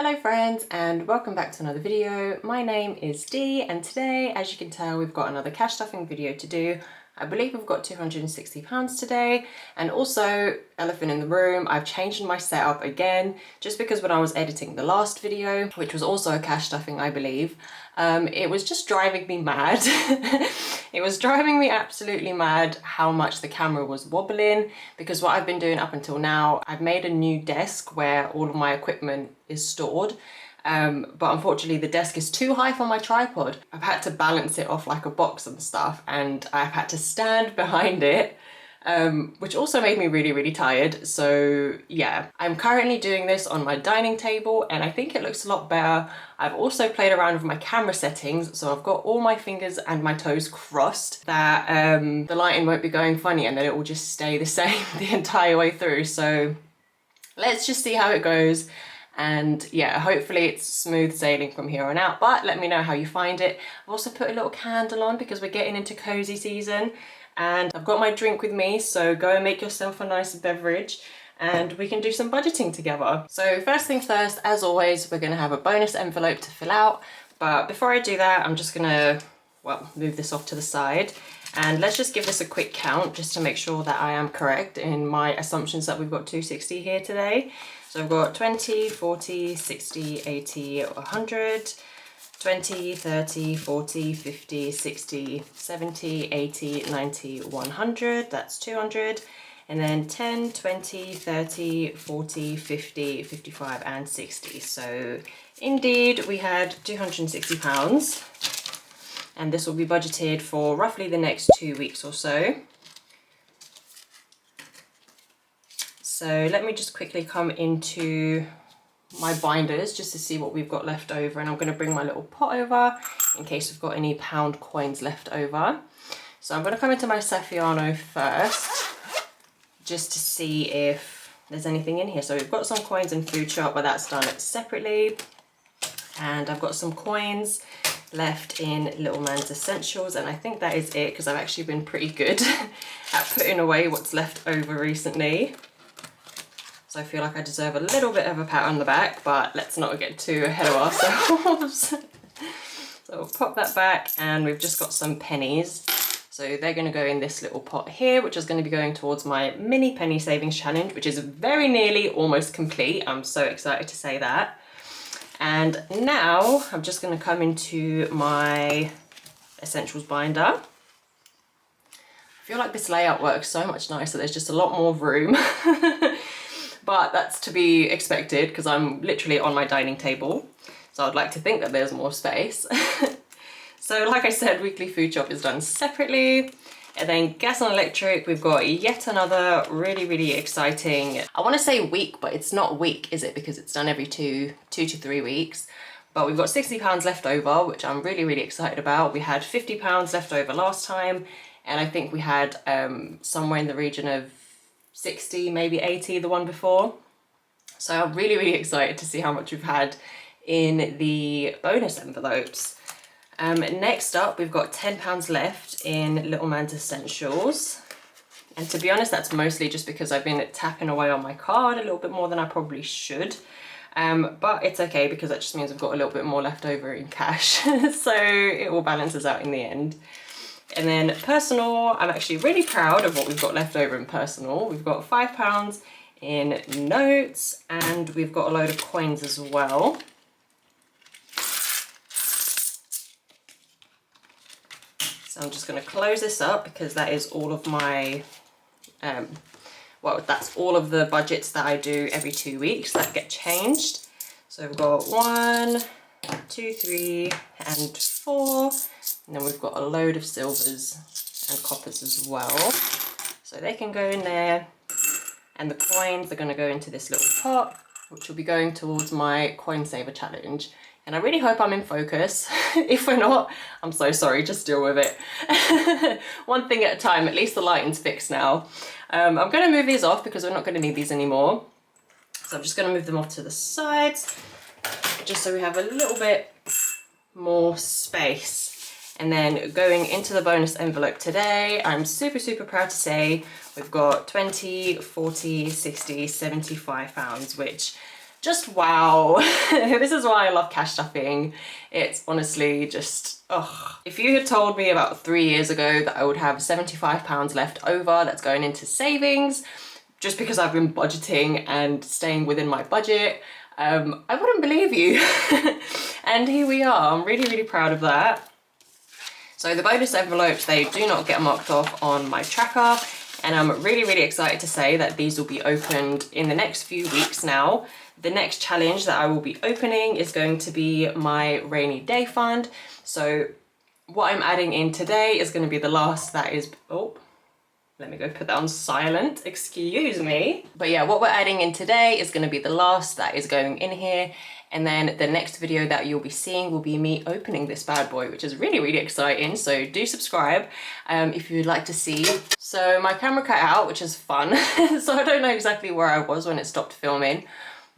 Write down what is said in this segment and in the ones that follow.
Hello friends and welcome back to another video. My name is Dee and today, as you can tell, we've got another cash stuffing video to do. I believe we've got £260 today, and also, elephant in the room, I've changed my setup again just because when I was editing the last video, which was also a cash stuffing I believe, it was just driving me mad. It was driving me absolutely mad how much the camera was wobbling, because what I've been doing up until now, I've made a new desk where all of my equipment is stored. But unfortunately the desk is too high for my tripod. I've had to balance it off like a box and stuff, and I've had to stand behind it, which also made me really tired. So yeah, I'm currently doing this on my dining table and I think it looks a lot better. I've also played around with my camera settings, so I've got all my fingers and my toes crossed that the lighting won't be going funny and that it will just stay the same the entire way through. So let's just see how it goes. And yeah, hopefully it's smooth sailing from here on out, but let me know how you find it. I've also put a little candle on because we're getting into cozy season, and I've got my drink with me, so go and make yourself a nice beverage and we can do some budgeting together. So first things first, as always, we're gonna have a bonus envelope to fill out. But before I do that, I'm just gonna, well, move this off to the side. And let's just give this a quick count just to make sure that I am correct in my assumptions that we've got 260 here today. So I've got 20, 40, 60, 80, 100, 20, 30, 40, 50, 60, 70, 80, 90, 100, that's 200. And then 10, 20, 30, 40, 50, 55 and 60. So indeed we had £260. And this will be budgeted for roughly the next 2 weeks or so. So let me just quickly come into my binders just to see what we've got left over, and I'm going to bring my little pot over in case we've got any pound coins left over. So I'm going to come into my Saffiano first just to see if there's anything in here. So we've got some coins in food shop, but that's done separately. And I've got some coins left in Little Man's Essentials, and I think that is it because I've actually been pretty good at putting away what's left over recently. So I feel like I deserve a little bit of a pat on the back, but let's not get too ahead of ourselves. So we'll pop that back, and we've just got some pennies. So they're going to go in this little pot here, which is going to be going towards my mini penny savings challenge, which is very nearly almost complete. I'm so excited to say that. And now I'm just going to come into my essentials binder. I feel like this layout works so much nicer. There's just a lot more room. But that's to be expected because I'm literally on my dining table. So I'd like to think that there's more space. So like I said, weekly food shop is done separately. And then gas and electric, we've got yet another really exciting, I want to say week, but it's not a week, is it? Because it's done every two to 3 weeks. But we've got £60 left over, which I'm really excited about. We had £50 left over last time, and I think we had somewhere in the region of 60, maybe 80 the one before. So I'm really excited to see how much we've had in the bonus envelopes. Next up, we've got £10 left in Little Man's Essentials. And to be honest, that's mostly just because I've been tapping away on my card a little bit more than I probably should. But it's okay because that just means I've got a little bit more left over in cash. So it all balances out in the end. And then personal, I'm actually really proud of what we've got left over in personal. We've got £5 in notes, and we've got a load of coins as well. So I'm just going to close this up because that is all of my, well, that's all of the budgets that I do every 2 weeks that get changed. So we've got 1, 2, 3 and 4. And then we've got a load of silvers and coppers as well. So they can go in there. And the coins are going to go into this little pot, which will be going towards my coin saver challenge. And I really hope I'm in focus. If we're not, I'm so sorry, just deal with it. One thing at a time, at least the lighting's fixed now. I'm going to move these off because we're not going to need these anymore. So I'm just going to move them off to the sides, just so we have a little bit more space. And then going into the bonus envelope today, I'm super proud to say we've got 20, 40, 60, £75, which Just wow. This is why I love cash stuffing. It's honestly just, ugh. If you had told me about 3 years ago that I would have £75 left over that's going into savings, just because I've been budgeting and staying within my budget, I wouldn't believe you. And here we are. I'm really, really proud of that. So the bonus envelopes, they do not get marked off on my tracker. And I'm really, really excited to say that these will be opened in the next few weeks now. The next challenge that I will be opening is going to be my rainy day fund. So what I'm adding in today is going to be the last that is, oh, let me go put that on silent, excuse me. But yeah, what we're adding in today is going to be the last that is going in here. And then the next video that you'll be seeing will be me opening this bad boy, which is really, really exciting. So do subscribe if you'd like to see. So my camera cut out, which is fun. So I don't know exactly where I was when it stopped filming.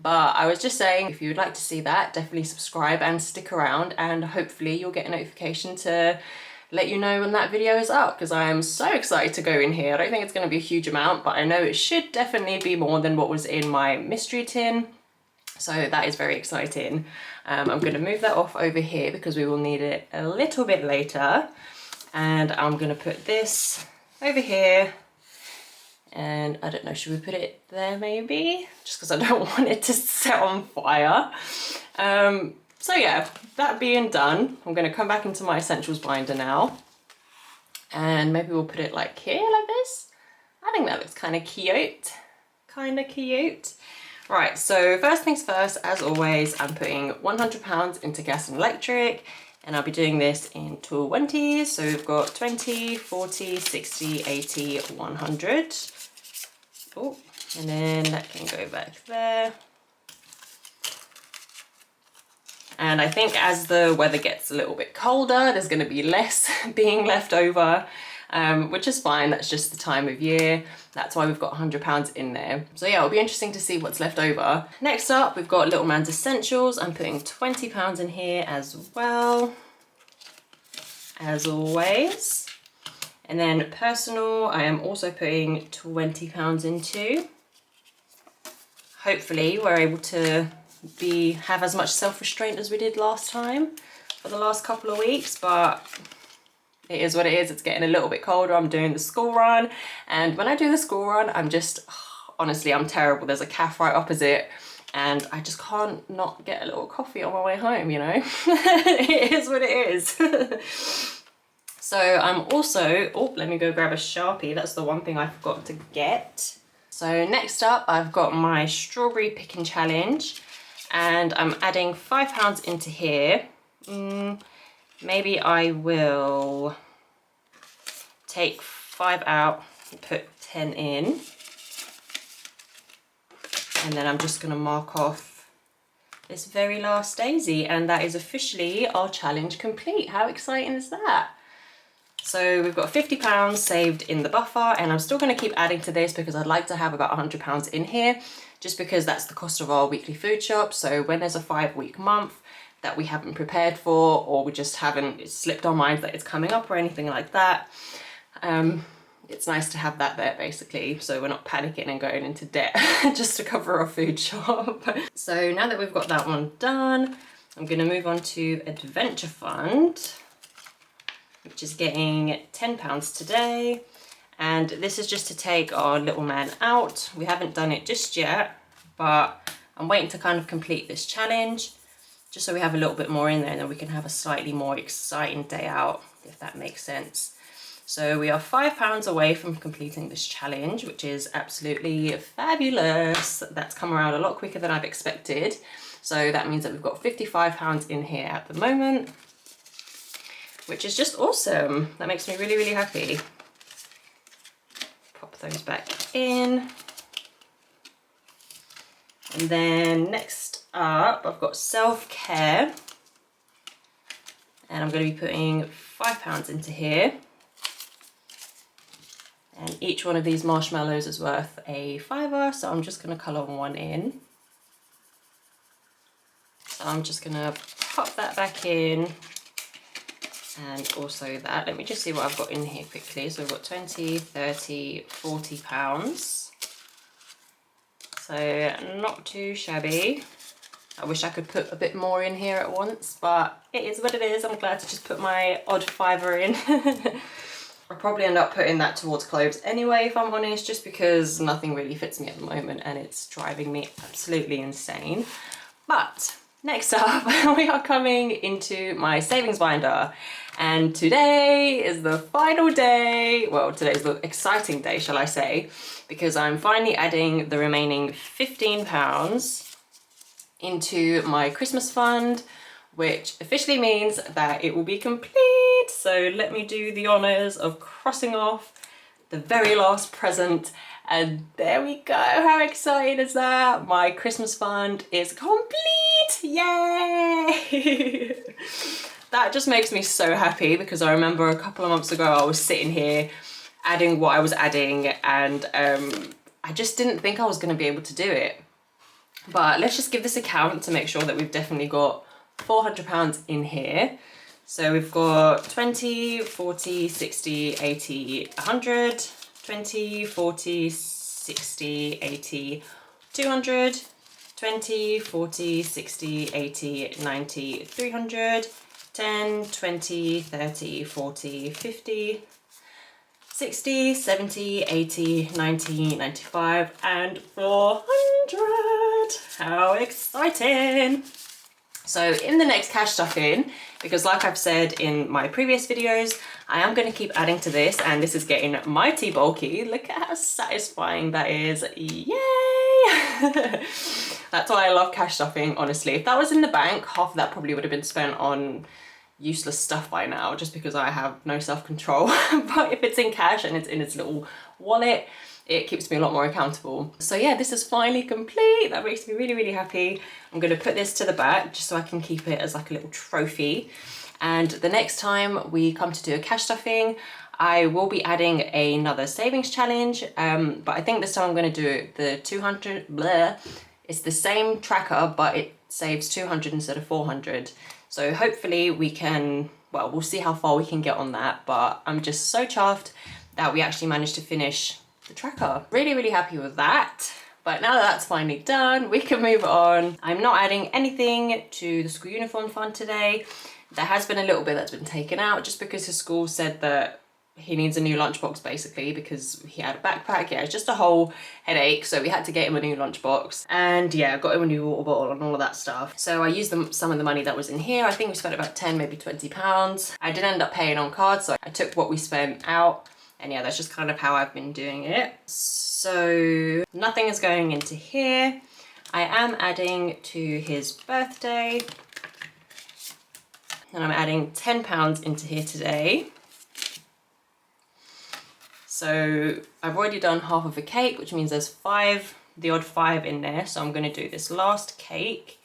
But I was just saying, if you'd like to see that, definitely subscribe and stick around, and hopefully you'll get a notification to let you know when that video is up, because I am so excited to go in here. I don't think it's going to be a huge amount, but I know it should definitely be more than what was in my mystery tin. So that is very exciting. I'm going to move that off over here because we will need it a little bit later. And I'm going to put this over here. And I don't know, should we put it there maybe? Just because I don't want it to set on fire. So yeah, that being done, I'm going to come back into my essentials binder now. And maybe we'll put it like here, like this. I think that looks kind of cute. Kind of cute. Right, so first things first, as always, I'm putting £100 into gas and electric. And I'll be doing this in 20s. So we've got 20, 40, 60, 80, 100. Oh, and then that can go back there. And I think as the weather gets a little bit colder, there's going to be less being left over, which is fine. That's just the time of year. That's why we've got £100 in there. So yeah, it'll be interesting to see what's left over. Next up, we've got Little Man's Essentials. I'm putting £20 in here as well, as always. And then personal, I am also putting £20 into. Hopefully we're able to have as much self-restraint as we did last time for the last couple of weeks, but it is what it is. It's getting a little bit colder. I'm doing the school run, and when I do the school run, I'm just, honestly, I'm terrible. There's a cafe right opposite, and I just can't not get a little coffee on my way home, you know? It is what it is. So I'm also, oh, let me go grab a Sharpie. That's the one thing I forgot to get. So next up, I've got my strawberry picking challenge, and I'm adding £5 into here. Maybe I will take 5 out and put 10 in. And then I'm just going to mark off this very last daisy, and that is officially our challenge complete. How exciting is that? So we've got £50 saved in the buffer, and I'm still going to keep adding to this because I'd like to have about £100 in here, just because that's the cost of our weekly food shop. So when there's a 5-week month that we haven't prepared for, or we just haven't, it's slipped our minds that it's coming up or anything like that, it's nice to have that there basically, so we're not panicking and going into debt just to cover our food shop. So now that we've got that one done, I'm going to move on to Adventure Fund, which is getting £10 today. And this is just to take our little man out. We haven't done it just yet, but I'm waiting to kind of complete this challenge, just so we have a little bit more in there, and then we can have a slightly more exciting day out, if that makes sense. So we are £5 away from completing this challenge, which is absolutely fabulous. That's come around a lot quicker than I've expected. So that means that we've got £55 in here at the moment, which is just awesome. That makes me really, really happy. Pop those back in. And then next up, I've got self-care. And I'm going to be putting £5 into here. And each one of these marshmallows is worth a £5, so I'm just going to colour one in. So I'm just going to pop that back in. And also that, let me just see what I've got in here quickly. So we've got 20, 30, £40. So not too shabby. I wish I could put a bit more in here at once, but it is what it is. I'm glad to just put my odd fiver in. I'll probably end up putting that towards clothes anyway, if I'm honest, just because nothing really fits me at the moment and it's driving me absolutely insane. But next up, we are coming into my savings binder. And today is the final day. Well, today's the exciting day, shall I say, because I'm finally adding the remaining £15 into my Christmas fund, which officially means that it will be complete. So let me do the honors of crossing off the very last present. And there we go. How exciting is that? My Christmas fund is complete. Yay! That just makes me so happy, because I remember a couple of months ago I was sitting here adding what I was adding, and I just didn't think I was going to be able to do it. But let's just give this a count to make sure that we've definitely got £400 in here. So we've got 20, 40, 60, 80, 100, 20, 40, 60, 80, 200, 20, 40, 60, 80, 90, 300, 10, 20, 30, 40, 50, 60, 70, 80, 90, 95, and 400. How exciting! So in the next cash stuffing, because like I've said in my previous videos, I am going to keep adding to this, and this is getting mighty bulky. Look at how satisfying that is. Yay! That's why I love cash stuffing, honestly. If that was in the bank, half of that probably would have been spent on useless stuff by now, just because I have no self-control. But if it's in cash and it's in its little wallet, it keeps me a lot more accountable. So yeah, this is finally complete. That makes me really, really happy. I'm gonna put this to the back just so I can keep it as like a little trophy. And the next time we come to do a cash stuffing, I will be adding another savings challenge. But I think this time I'm gonna do the 200, blah. It's the same tracker, but it saves 200 instead of 400. So hopefully we can, well, we'll see how far we can get on that, but I'm just so chuffed that we actually managed to finish the tracker. Really, really happy with that. But now that that's finally done, we can move on. I'm not adding anything to the school uniform fund today. There has been a little bit that's been taken out just because his school said that he needs a new lunchbox, basically, because he had a backpack. Yeah, it's just a whole headache. So we had to get him a new lunchbox, and yeah, got him a new water bottle and all of that stuff. So I used some of the money that was in here. I think we spent about 10, maybe £20. I did end up paying on card, so I took what we spent out. And yeah, that's just kind of how I've been doing it. So nothing is going into here. I am adding to his birthday, and I'm adding £10 into here today. So I've already done half of a cake, which means there's the odd 5 in there. So I'm gonna do this last cake,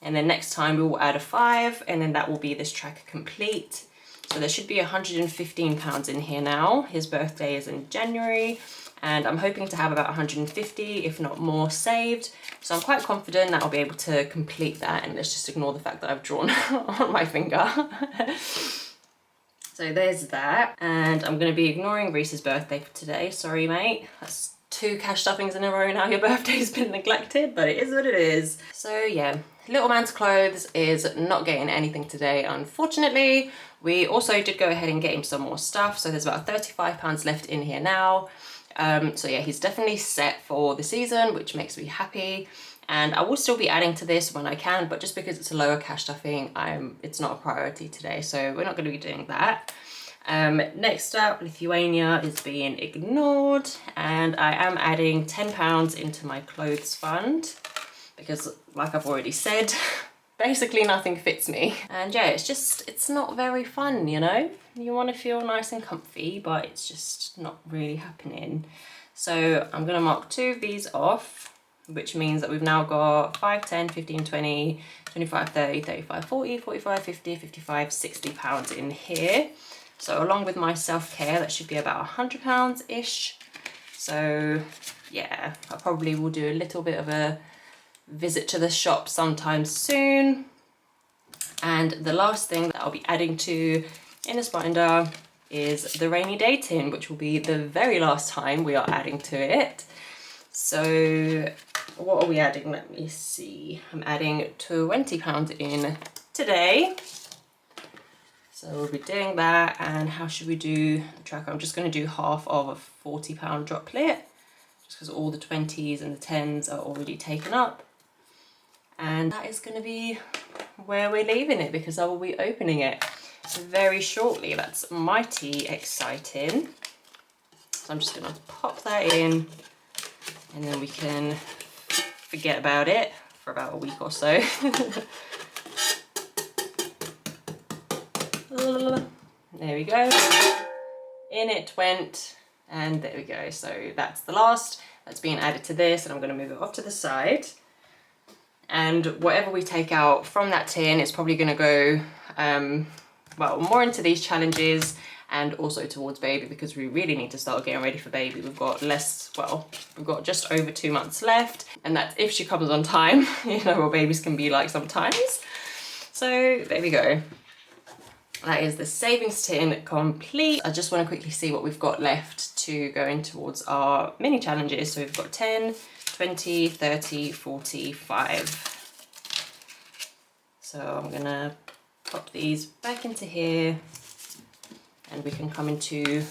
and then next time we will add a 5, and then that will be this tracker complete. So there should be £115 in here now. His birthday is in January, and I'm hoping to have about 150, if not more, saved. So I'm quite confident that I'll be able to complete that, and let's just ignore the fact that I've drawn on my finger. So there's that, and I'm going to be ignoring Reese's birthday for today. Sorry, mate. That's 2 cash stuffings in a row now. Your birthday's been neglected, but it is what it is. So yeah, little man's clothes is not getting anything today, unfortunately. We also did go ahead and get him some more stuff, so there's about £35 left in here now. So yeah, he's definitely set for the season, which makes me happy. And I will still be adding to this when I can, but just because it's a lower cash stuffing, it's not a priority today, so we're not going to be doing that. Next up, Lithuania is being ignored, and I am adding £10 into my clothes fund because, like I've already said, basically nothing fits me. And yeah, it's not very fun, you know? You want to feel nice and comfy, but it's just not really happening. So I'm going to mark 2 of these off, which means that we've now got 5, 10, 15, 20, 25, 30, 35, 40, 45, 50, 55, £60 in here. So along with my self-care, that should be about £100-ish. So yeah, I probably will do a little bit of a visit to the shop sometime soon. And the last thing that I'll be adding to in this binder is the rainy day tin, which will be the very last time we are adding to it. So what are we adding? Let me see. I'm adding £20 in today. So we'll be doing that. And how should we do the tracker? I'm just going to do half of a £40 droplet, just because all the 20s and the 10s are already taken up. And that is going to be where we're leaving it, because I will be opening it very shortly. That's mighty exciting. So I'm just going to pop that in, and then we can forget about it for about a week or so. There we go. In it went, and there we go. So that's the last that's being added to this, and I'm going to move it off to the side. And whatever we take out from that tin is probably going to go well, more into these challenges and also towards baby, because we really need to start getting ready for baby. We've got we've got just over 2 months left, and that's if she comes on time. You know what babies can be like sometimes. So there we go. That is the savings tin complete. I just want to quickly see what we've got left to go in towards our mini challenges. So we've got 10, 20, 30, 45. So I'm gonna pop these back into here, and we can come into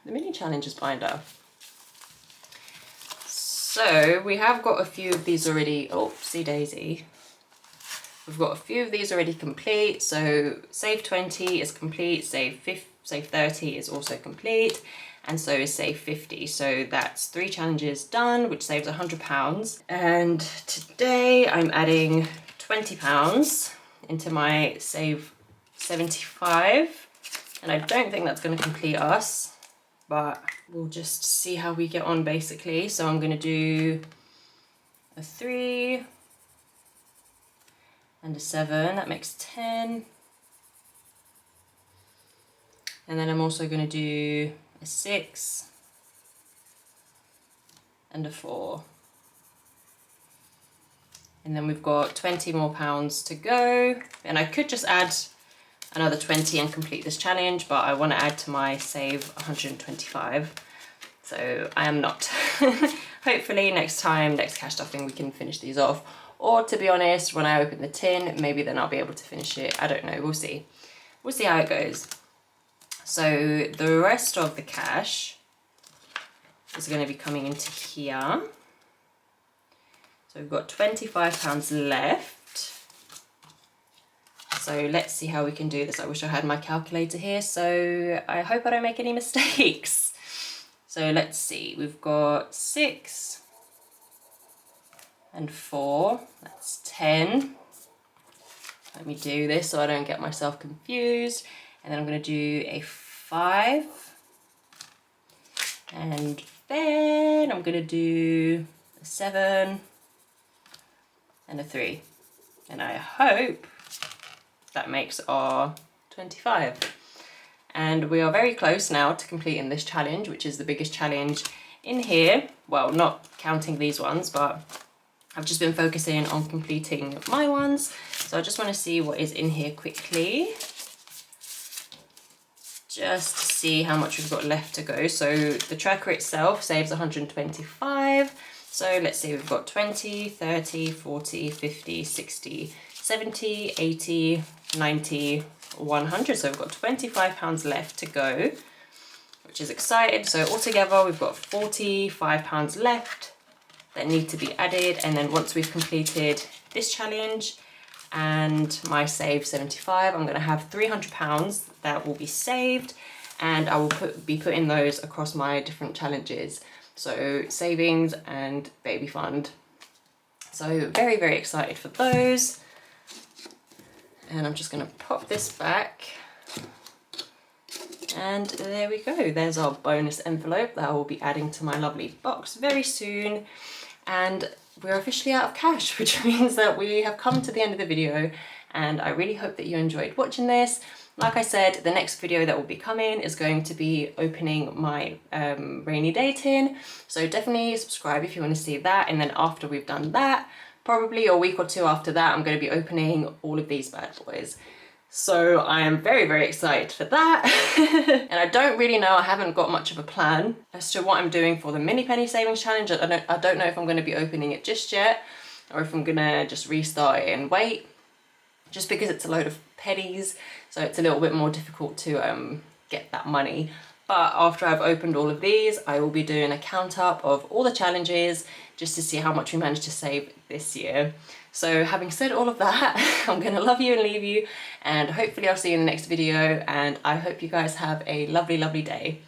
the mini challenges binder. So we have got a few of these already. Oh, see daisy. We've got a few of these already complete. So save 20 is complete, save 30 is also complete, and so is save 50. So that's 3 challenges done, which saves £100. And today I'm adding £20 into my save 75. And I don't think that's going to complete us, but we'll just see how we get on basically. So I'm going to do a 3 and a 7, that makes 10. And then I'm also going to do a 6 and a 4. And then we've got 20 more pounds to go. And I could just add another 20 and complete this challenge, but I want to add to my save 125. So I am not. Hopefully next time, next cash stuffing, we can finish these off. Or to be honest, when I open the tin, maybe then I'll be able to finish it. I don't know, we'll see. We'll see how it goes. So the rest of the cash is going to be coming into here. So we've got £25 left. So let's see how we can do this. I wish I had my calculator here, so I hope I don't make any mistakes. So let's see, we've got 6 and 4, that's 10. Let me do this so I don't get myself confused. And then I'm going to do a 5. And then I'm going to do a 7 and a 3. And I hope that makes our 25. And we are very close now to completing this challenge, which is the biggest challenge in here. Well, not counting these ones, but I've just been focusing on completing my ones. So I just want to see what is in here quickly, just to see how much we've got left to go. So the tracker itself saves 125. So let's see, we've got 20, 30, 40, 50, 60, 70, 80, 90, 100. So we've got £25 left to go, which is exciting. So altogether we've got £45 left that need to be added. And then once we've completed this challenge and my save 75, I'm going to have £300 that will be saved, and I will be putting those across my different challenges. So savings and baby fund. So very, very excited for those. And I'm just going to pop this back. And there we go. There's our bonus envelope that I will be adding to my lovely box very soon. And we're officially out of cash, which means that we have come to the end of the video. And I really hope that you enjoyed watching this. Like I said, the next video that will be coming is going to be opening my rainy day tin. So definitely subscribe if you want to see that. And then after we've done that, probably a week or two after that, I'm going to be opening all of these bad boys. So I am very, very excited for that. And I don't really know, I haven't got much of a plan as to what I'm doing for the mini penny savings challenge. I don't know if I'm going to be opening it just yet, or if I'm gonna just restart it and wait, just because it's a load of pennies, so it's a little bit more difficult to get that money. But after I've opened all of these, I will be doing a count up of all the challenges just to see how much we managed to save this year. So having said all of that, I'm gonna love you and leave you, and hopefully I'll see you in the next video, and I hope you guys have a lovely, lovely day.